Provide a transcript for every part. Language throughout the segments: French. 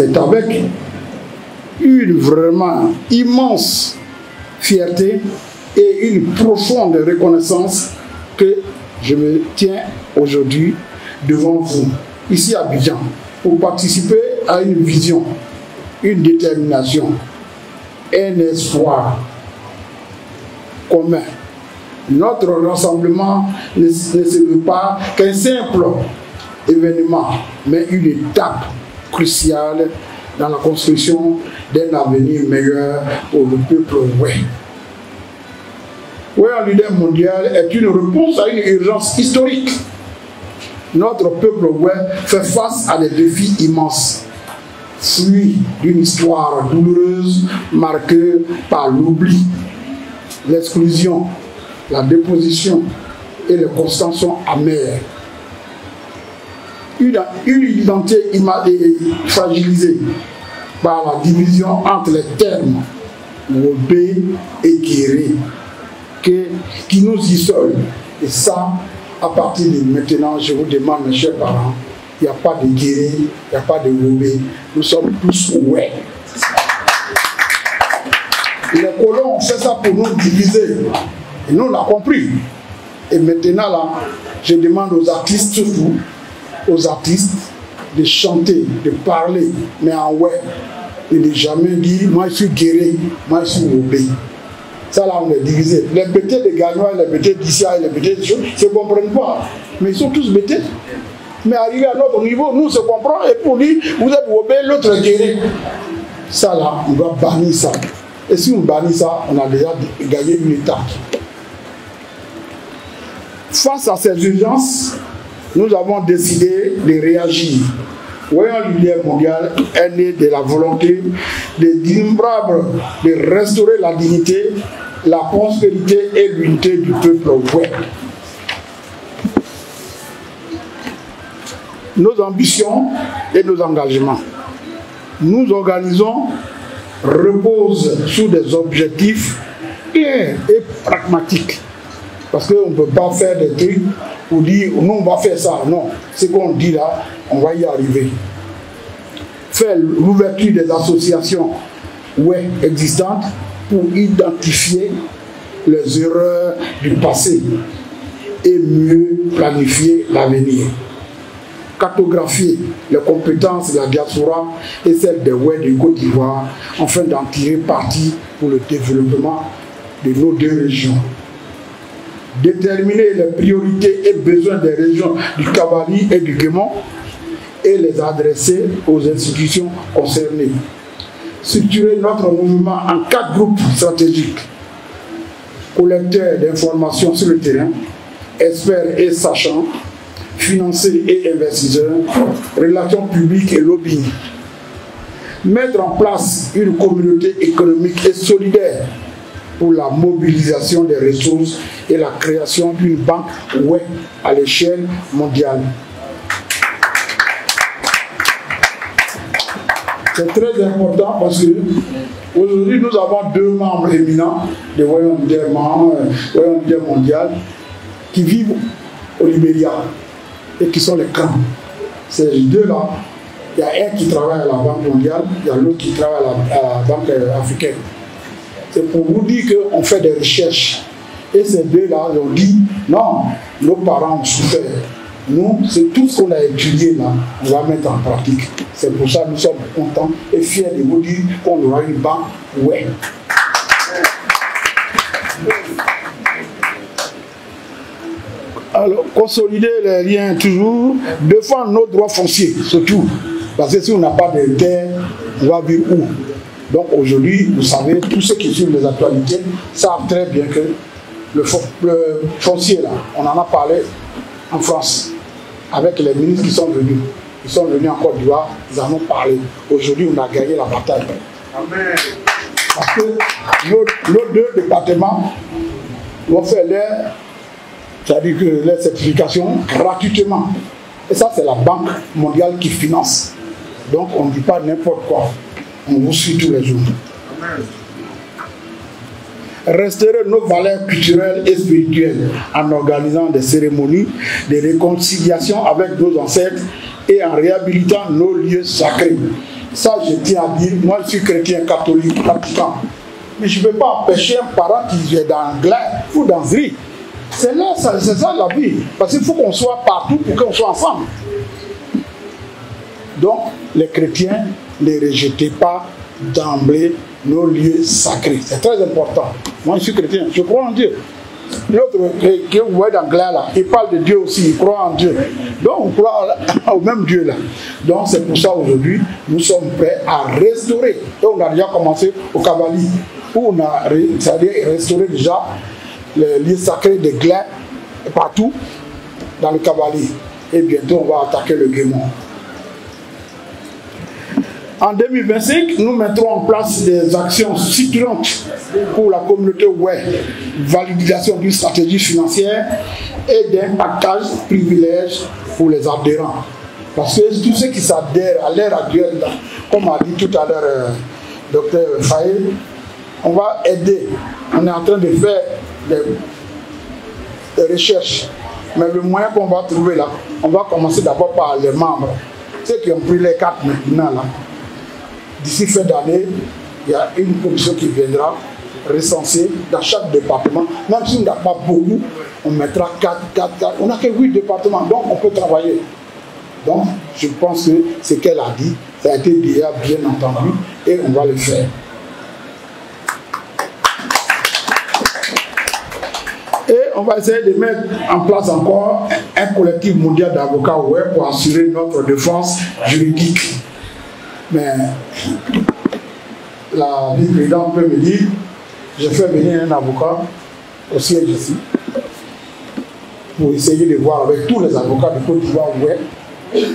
C'est avec une vraiment immense fierté et une profonde reconnaissance que je me tiens aujourd'hui devant vous, ici à Abidjan, pour participer à une vision, une détermination, un espoir commun. Notre rassemblement ne serait pas qu'un simple événement, mais une étape cruciale dans la construction d'un avenir meilleur pour le peuple ouai. Ouai en leader mondial est une réponse à une urgence historique. Notre peuple ouai fait face à des défis immenses, fruits d'une histoire douloureuse marquée par l'oubli, l'exclusion, la déposition et les constations amères. Une identité fragilisée par la division entre les termes Wobé et Guéré qui nous isole. Et ça, à partir de maintenant, je vous demande, mes chers parents, il n'y a pas de Guéré, il n'y a pas de Wobé, nous sommes tous ouais. Les colons ont fait ça pour nous diviser. Et nous, on a compris. Et maintenant, là, je demande aux artistes, surtout aux artistes, de chanter, de parler, mais en ouais. Et de jamais dire, moi je suis Guéré, moi je suis Wobé. Ça, là, on est divisé. Les bêtés de Gagnois, les bêtés d'ici, les bêtés de choses, ils ne se comprennent pas. Mais ils sont tous bêtés. Mais arrivé à notre niveau, nous, on se comprend. Et pour dire, vous êtes Wobé, l'autre est Guéré. Ça, là, on doit bannir ça. Et si on bannit ça, on a déjà gagné une étape. Face à ces urgences, nous avons décidé de réagir. Voyons l'unité mondiale est né de la volonté d'innombrables de restaurer la dignité, la prospérité et l'unité du peuple ouai. Nos ambitions et nos engagements. Nous organisons reposent sur des objectifs clairs et pragmatiques. Parce qu'on ne peut pas faire des trucs pour dire, nous on va faire ça. Non, ce qu'on dit là, on va y arriver. Faire l'ouverture des associations existantes pour identifier les erreurs du passé et mieux planifier l'avenir. Cartographier les compétences de la diaspora et celles des Ouai de Côte d'Ivoire afin d'en tirer parti pour le développement de nos deux régions. Déterminer les priorités et besoins des régions du Cavali et du Guémon et les adresser aux institutions concernées. Structurer notre mouvement en 4 groupes stratégiques. Collecteurs d'informations sur le terrain, experts et sachants, financiers et investisseurs, relations publiques et lobbying. Mettre en place une communauté économique et solidaire pour la mobilisation des ressources et la création d'une banque ouai à l'échelle mondiale. C'est très important parce que aujourd'hui nous avons 2 membres éminents des Royaumes mondial qui vivent au Libéria et qui sont les camps. Ces 2-là, il y a un qui travaille à la Banque mondiale, il y a l'autre qui travaille à la Banque africaine. C'est pour vous dire qu'on fait des recherches. Et ces 2-là, ils ont dit, non, nos parents ont souffert. Nous, c'est tout ce qu'on a étudié là, on va mettre en pratique. C'est pour ça que nous sommes contents et fiers de vous dire qu'on aura une banque ouai. Alors, consolider les liens toujours, défendre nos droits fonciers, surtout. Parce que si on n'a pas de terre, on va vivre où? Donc aujourd'hui, vous savez, tous ceux qui suivent les actualités savent très bien que le foncier, là, on en a parlé en France, avec les ministres qui sont venus. Ils sont venus en Côte d'Ivoire, ils en ont parlé. Aujourd'hui, on a gagné la bataille. Amen. Parce que nos 2 départements vont faire c'est-à-dire que les certifications gratuitement. Et ça, c'est la Banque mondiale qui finance. Donc, on ne dit pas n'importe quoi. On vous suit tous les jours. Amen. Restaurer nos valeurs culturelles et spirituelles en organisant des cérémonies de réconciliation avec nos ancêtres et en réhabilitant nos lieux sacrés Ça, je tiens à dire, moi je suis chrétien catholique pratiquant. Mais je ne peux pas empêcher un parent qui est dans Glin ou dans Zri. C'est là, c'est ça la vie. Parce qu'il faut qu'on soit partout pour qu'on soit ensemble. Donc, les chrétiens, ne rejetez pas d'emblée nos lieux sacrés. C'est très important. Moi, je suis chrétien, je crois en Dieu. L'autre que vous voyez dans Glin là, il parle de Dieu aussi, il croit en Dieu. Donc, on croit au même Dieu là. Donc, c'est pour ça aujourd'hui, nous sommes prêts à restaurer. Et on a déjà commencé au Cavalier, où on a restauré déjà les lieux sacrés de Glin partout dans le Cavalier. Et bientôt, on va attaquer le Guémont. En 2025, nous mettrons en place des actions structurantes pour la communauté web, validation d'une stratégie financière et d'un partage privilège pour les adhérents. Parce que tous ceux qui s'adhèrent à l'ère actuelle, comme a dit tout à l'heure Dr Faye, on va aider. On est en train de faire des recherches. Mais le moyen qu'on va trouver là, on va commencer d'abord par les membres. Ceux qui ont pris les cartes maintenant là. D'ici fin d'année, il y a une commission qui viendra recenser dans chaque département. Même si on n'a pas beaucoup, on mettra 4. On n'a que 8 départements, donc on peut travailler. Donc, je pense que ce qu'elle a dit, ça a été déjà bien entendu et on va le faire. Et on va essayer de mettre en place encore un collectif mondial d'avocats web pour assurer notre défense juridique. Mais la vice-présidente peut me dire, je fais venir un avocat au siège ici pour essayer de voir avec tous les avocats de Côte d'Ivoire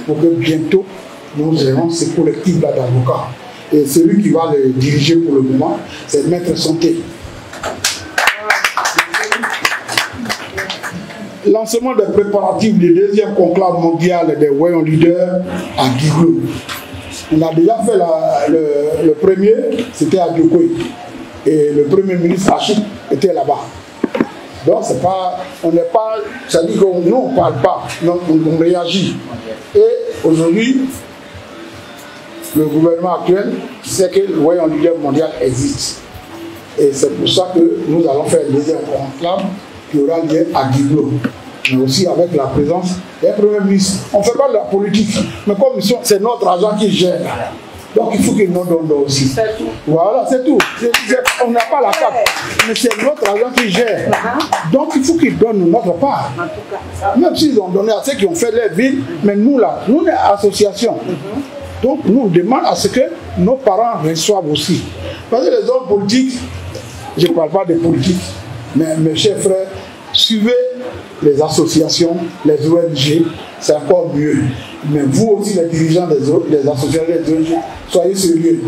pour que bientôt nous ayons ce collectif-là d'avocats. Et celui qui va le diriger pour le moment, c'est Maître Santé. Lancement des préparatifs du deuxième conclave mondial des Wayons leaders à Guiglo. On a déjà fait le premier, c'était à Djokoy. Et le premier ministre Achille était là-bas. Donc c'est pas, on n'est pas, ça dit que nous on ne parle pas, on réagit. Et aujourd'hui, le gouvernement actuel sait que le Wayons leader mondial existe. Et c'est pour ça que nous allons faire le deuxième conclave qui aura lieu à Guiglo. Mais aussi avec la présence des premiers ministres. On ne fait pas de la politique, mais comme c'est notre argent qui gère, donc il faut qu'ils nous donnent aussi. Voilà, c'est tout. On n'a pas la carte, mais c'est notre argent qui gère. Donc il faut qu'ils donnent notre part. Même s'ils ont donné à ceux qui ont fait leur ville, mais nous là, nous on est association. Donc nous on demande à ce que nos parents reçoivent aussi. Parce que les hommes politiques, je ne parle pas de politique, mais mes chers frères, suivez les associations, les ONG, c'est encore mieux. Mais vous aussi, les dirigeants des associations, des ONG, soyez sérieux.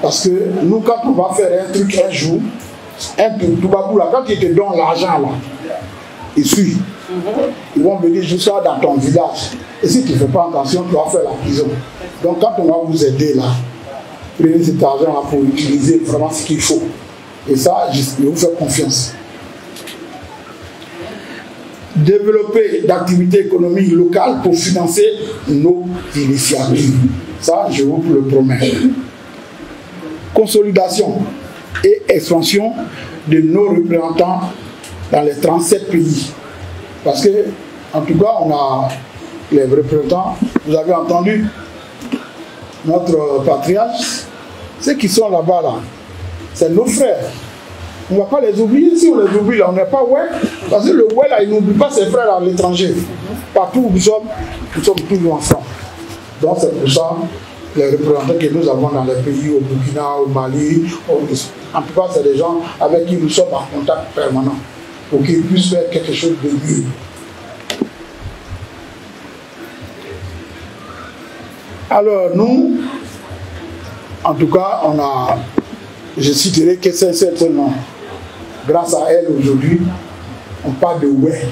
Parce que nous, quand on va faire un truc un jour, tout là, quand ils te donnent l'argent là, ils suivent. Ils vont venir juste dans ton village. Et si tu ne fais pas attention, tu vas faire la prison. Donc quand on va vous aider là, prenez cet argent là pour utiliser vraiment ce qu'il faut. Et ça, je vous fais confiance. Développer d'activités économiques locales pour financer nos initiatives. Ça, je vous le promets. Consolidation et expansion de nos représentants dans les 37 pays. Parce que, en tout cas, on a les représentants, vous avez entendu notre patriarche, ceux qui sont là-bas, là, c'est nos frères. On ne va pas les oublier. Si on les oublie, là, on n'est pas ouais. Parce que le ouais, là, il n'oublie pas ses frères à l'étranger. Partout où nous sommes toujours ensemble. Donc, c'est pour ça, les représentants que nous avons dans les pays, au Burkina, au Mali, en tout cas, c'est des gens avec qui nous sommes en contact permanent. Pour qu'ils puissent faire quelque chose de mieux. Alors, nous, en tout cas, je citerai que c'est certainement. Grâce à elle, aujourd'hui, on parle de ouais.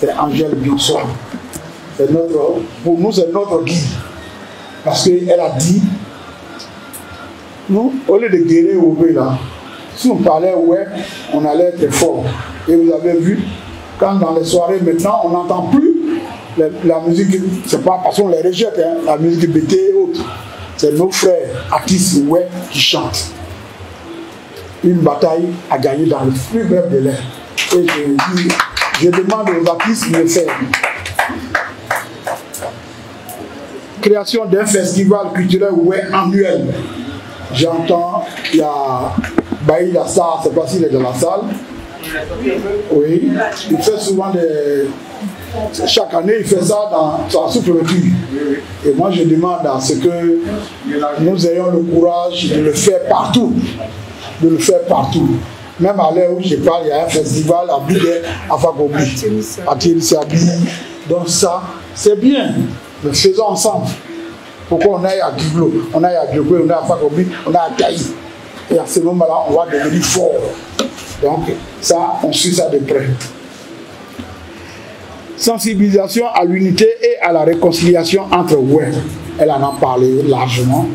C'est Angèle Bionsoir. Pour nous, c'est notre guide. Parce qu'elle a dit, nous, au lieu de guérir au ouais, là, si on parlait ouais, on allait être fort. Et vous avez vu, quand dans les soirées maintenant, on n'entend plus la musique, c'est pas parce qu'on les rejette, hein, la musique BT et autres. c'est nos frères artistes ouais, qui chantent. Une bataille à gagner dans le plus bref délai. Et je demande aux artistes de le faire. Création d'un festival culturel ouais, annuel. J'entends, il y a Bailly la Star, c'est pas s'il est dans la salle. Oui, il fait souvent des... Chaque année, il fait ça dans sa sous-préfecture. Et moi, je demande à ce que nous ayons le courage de le faire partout. De le faire partout. Même à l'heure où je parle, il y a un festival à Bidé, à Fagobi, à Thierry-Sabi. Donc ça, c'est bien. Le faisons ensemble. Pourquoi on aille à Diblo, on aille à Biogwe, on aille à Fagobi, on aille à Taï. Et à ce moment-là, on va devenir fort. Donc ça, on suit ça de près. Sensibilisation à l'unité et à la réconciliation entre ouais. Elle en a parlé largement.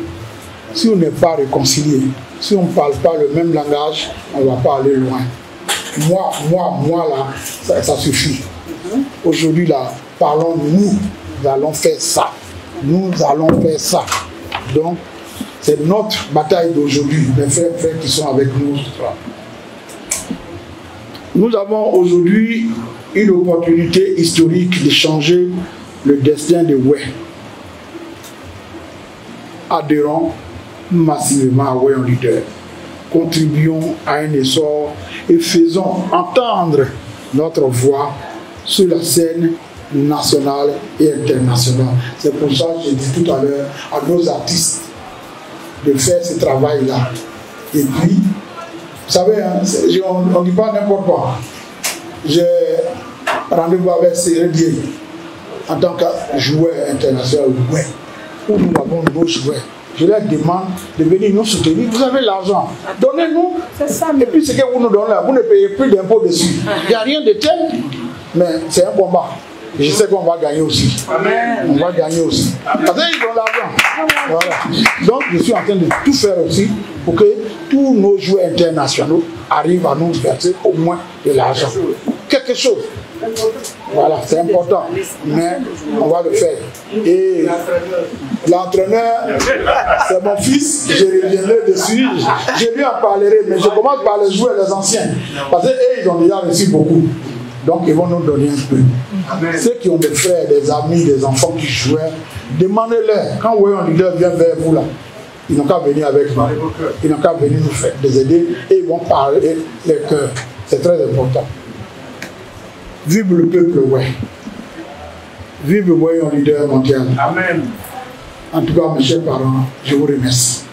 Si on n'est pas réconcilié, si on ne parle pas le même langage, on ne va pas aller loin. Moi, là, ça suffit. Aujourd'hui, là, parlons nous allons faire ça. Nous allons faire ça. Donc, c'est notre bataille d'aujourd'hui, les frères qui sont avec nous. Nous avons aujourd'hui une opportunité historique de changer le destin de ouais. Adhérons massivement à ouais en leader. Contribuons à un essor et faisons entendre notre voix sur la scène nationale et internationale. C'est pour ça que j'ai dit tout à l'heure à nos artistes de faire ce travail-là. Et puis, vous savez, hein, on ne dit pas n'importe quoi. J'ai rendez-vous avec Cérédier en tant que joueur international, ouais, où nous avons nos joueurs. Je leur demande de venir nous soutenir. Vous avez l'argent, donnez-nous. Et puis ce que vous nous donnez là, vous ne payez plus d'impôts dessus. Il n'y a rien de tel, mais c'est un combat. Et je sais qu'on va gagner aussi. Amen. On va gagner aussi. Parce qu'ils ont l'argent. Voilà. Donc je suis en train de tout faire aussi pour que tous nos joueurs internationaux arrivent à nous verser au moins de l'argent. Quelque chose. Voilà, c'est important. Mais on va le faire. Et l'entraîneur, c'est mon fils, je reviendrai dessus. Je lui en parlerai, mais je commence par les joueurs, les anciens. Parce qu'eux, ils ont déjà reçu beaucoup. Donc ils vont nous donner un peu. Ceux qui ont des frères, des amis, des enfants qui jouaient, demandez-leur. Quand vous voyez un leader vient vers vous là, ils n'ont qu'à venir avec nous. Ils n'ont qu'à venir nous faire des aider et ils vont parler les cœurs. C'est très important. Vive le peuple, ouais. Vive le ouais, un leader mondial. Amen. En tout cas, mes chers parents, je vous remercie.